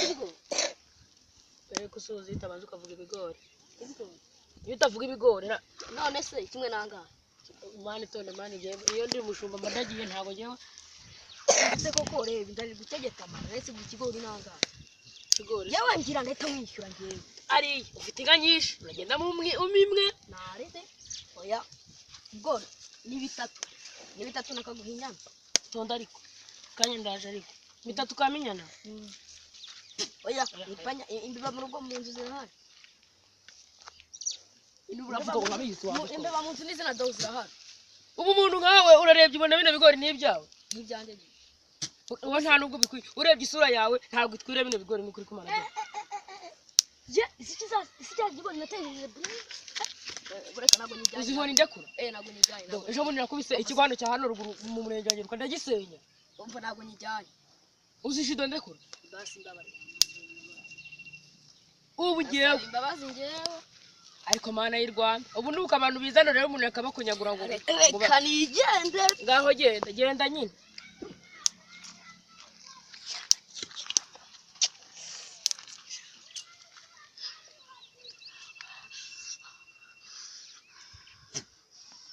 ibigori ariko usoza itabanza ukavuga ibigori iyo utavuga ibigori none se kimwe nangahe mani tone mani iyo ndi mushumba madagiye ntago nyewe ese koko reba ndari gutegeka mara ese ikigori nangahe ikigori yewe ngira ndahita mwishyura ngewe ari ufite inka nyinshi uragenda mu umwe narete oya igori ni bitatu nakaguhinyana tonda ariko kanya ndaje ariko bitatu kaminyana oya ipanya imbiba mu rugo mu nzu zirahari uravuga ngo nabizi wawe imbiba mu nzu n'izina dawo zirahari ubu umuntu nkawe urarebye ubona bino bigori n'ibyawe n'ibyanjye uwo nta nubwo bikwiye urebye isura yawe ntabwo itwire bino bigori n'ukuri kumana je isi cyaje igori natejeje bureka nabwo nijyanye uzi nkoni ndekura nabwo nijyanye ejo bundi nakubise ikigwano cya hano ruguru mu murenge wanjye rukanda gisenya umva nabwo nijyanye uzishido ndekura basi ndabari ubu giyewe imbabazi ngewe ariko mana y'u Rwanda ubu nuko abantu bizana rero umuntu akabakunyagura ngo reka nigende ngaho genda nyine